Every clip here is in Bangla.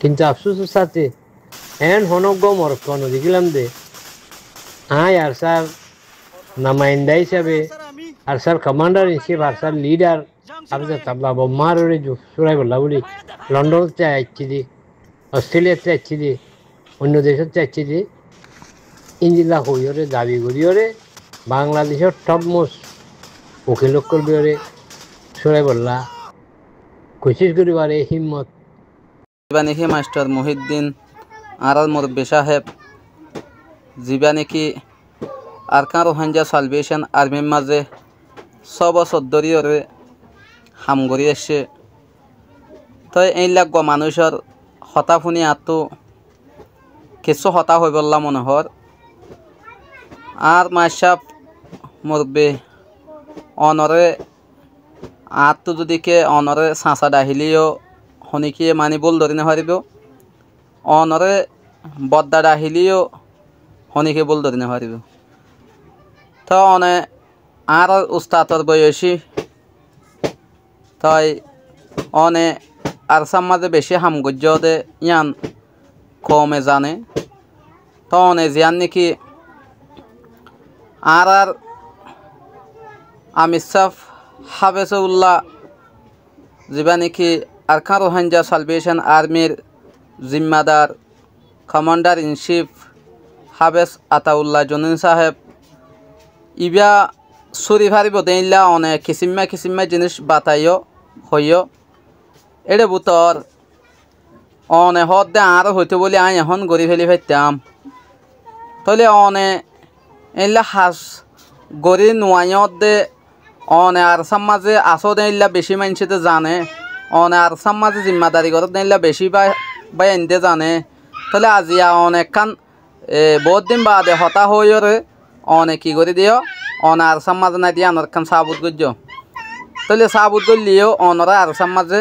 কিন্তু আফসোসের সাথে এন হনজ্ঞ মরক্কন দেখিলাম দে আর স্যার নামাইন্দা হিসাবে আর স্যার কমান্ডার হিসেবে আর স্যার লিডার আর যে তাবলা বোমার সুরাই বললা বলি লন্ডনতে আসছি দি অস্ট্রেলিয়াতে আসছি দি অন্য দেশতে আসছি দি ইঞ্জিলা হইরে দাবি করিওরে বাংলাদেশের টপ মোস্ট উকিলক করবিওরে সুরাই বললা কোশিশ করিবারে হিম্মত জীবানিকি মাস্টার মহিউদ্দিন আর মুরব্বী সাহেব জীবানিকি আরকান রোহিঙ্গা সালভেশন আর্মির মাঝে 6 বছর ধরে হাম কৰি আসছে তো এইলাক মানুষের হতা শুনি আতো কিছু হতা হয়ে বললাম মনে হর আর মাসাব মুরব্বী অনরে আতো যদি কে অনরে চাঁচা ডাহিলিও শনিকিয়ে মানি বল ধরি নাপারিব অনরে বদ্দা ডাহিলিও শনিকে বল ধরি নাপারিব তো অনে আর উস্তাদর বয়সী তাই অনে আর সামাজে বেশি হামগজ্য দে ইয়ান কমে জানে তো অনে জিয়ান নাকি আর আমির সাফ হাফেজউল্লাহ যেবা নাকি আরকান রোহিঙ্গা সালভেশন আর্মির জিম্মাদার কমান্ডার ইন চিফ হাফেজ আতাউল্লাহ জুনিন সাহেব ইবা চুরি ফারিব দেইলা অনেক কিসিম্মা জিনিস বাতাইও হইও এড়ে বুতর অনে হদ দে আর হইতে বলি আই এখন গড়ি ফেলি ফাইতাম তলে অনে এইলা হাস গড়ি নোয়াইত দে অনে আর সামাজে আসো দেইলা বেশি মানুষতে জানে অনে আর সামাজে জিম্মাদারি করত দেইলা বেশি বাই এনতে জানে তলে আজিয়া অনেক খান বহুত দিন বাদে হতা হইরে অনে কি করে দিও অনে আর সামাজে নাই দিয়া অনেক খান সাবুত গজ্য তলে সাবুত গলিও অনরা আর সামাজে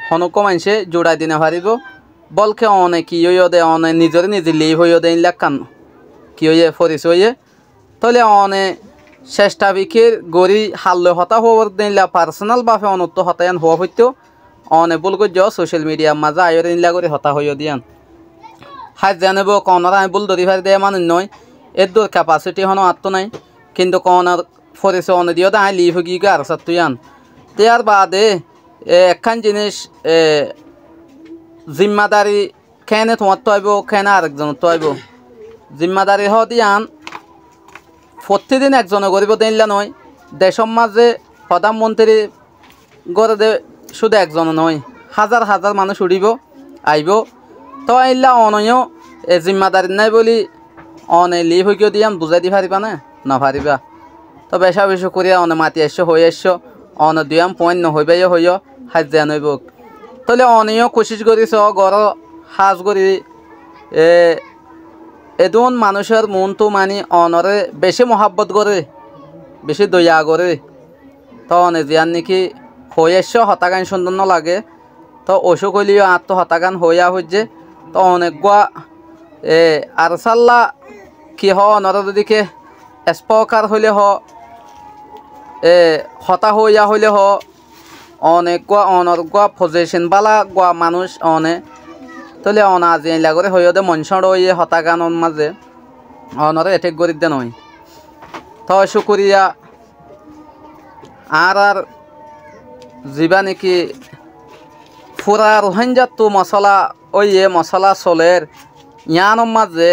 হনুক মানুষে জোড়াই দিনে পারিব বলকে অনে কি হইও দে অনে নিজরে নিজে লিভ হইও দে ইনলাক খান কি হইয়ে ফরিস হইয়ে তলে অনে চেষ্টা বিখির গড়ি হাল্লে হতা হওয়ার দিনলা পার্সোনাল বাফে অনত্ত হতায়ান হওয়া হইতো অনে বল গজ্য সোশ্যাল মিডিয়ার মাঝে আয়র ইনলা করে হতা হইও দিয়ান হাই জানিব কনরা আমি বল ধরি ফারি দেয় মানুষ নয় এর দূর ক্যাপাসিটি হনো আত্ম নাই কিন্তু কনার ফরিসে অনে দিও দে আই লিভ গিয়ে আর সাতুয়ান তার বাদে একখান জিনিস জিম্মাদারি খেনে তোমার তো আইব খেনে আরেকজন তো আইব জিম্মাদারি হ দিয়ান প্রতিদিন একজনে গরিব দিনলা নয় দেশের মাঝে প্রধানমন্ত্রী গড়ে দে শুধু একজন নয় হাজার হাজার মানুষ উড়িব আইব তো আইলা অনয়ও জিম্মাদারি নাই বলি অনে লিভ হইকেও দিয়াম বুঝাই দি পারিবা না পারিবা তো বেশা বেশি করিয়া অনে মাতি আসছো হয়ে আসছো অনে দুয়াম পয়েন্ট নহইবাই হইয় হাজিয়া নইব তাহলে অনেও কোশিশ করিস গড় সাজ করি এদন মানুষের মন তো মানি অনরে বেশি মহাব্বত করে বেশি দয়া করে তো অনে জিয়ান নাকি হয়ে আসছো হতাগান সুন্দর ন লাগে তো অসুখ হইলেও আর তো হতাগান হইয়া হচ্ছে তো অনেক গুয়া আর সাল্লা কি হ অনরে দিদিকে স্পকার হইলে হ হতা হইয়া হইলে হ অনেক গুয়া অনর গুয়া পজিশন বালা গুয়া মানুষ অনে তলে অনা আজি লাগরে হইও দে মনসড় হইয়ে হতাগানোর মাঝে অনরে এটেক গরিব দে নয় তো শুকুরিয়া আর যিবা নাকি ফুরা রোহিঙ্গা তো মশলা ওইয়ে মশলা চলের ইয়ানোর মাঝে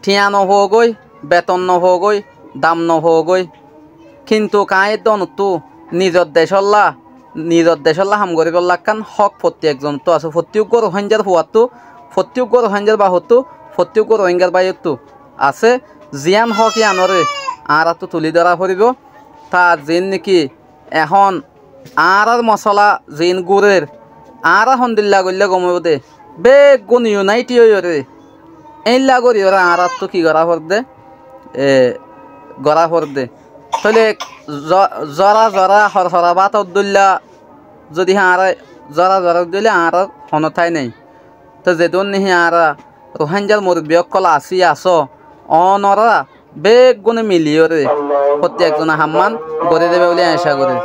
ঠিয়া নহগৈ বেতন নহগৈ দাম নহগৈ কিন্তু কাঁয়ের দনতো নিজর দেশল্লা হাম গরিব লাগান হক প্রত্যেকজন তো আছে প্রত্যেক রোহিঙ্গার হওয়াতো প্রত্যেক রোহিঙ্গার বাহতো প্রত্যেক রোহিঙ্গার বাইতো আছে জিয়ান হক ইয়ানরে আর তো তুলি ধরা পড়ব তা যেন নাকি এখন আর মশলা যেন গুড়ের আর সন্দিল্লা করলে গমব দে বেগুন ইউনাইটি হইরে এইলা করি ওরা আর তো কি করা পড় দে গড়া পড় দে তাহলে জরা জরা হরহরা বাত উদ্দুল্লা যদি আর জরা জরা দিলে আর হনথাই নেই তো যেদন নিহি আর রোহিঙ্গার মুরব্বীসকল আসি আস অনরা বেগুনে মিলিও রে প্রত্যেকজনে হাম্মান গড়ে দেবে বলে আশা করি।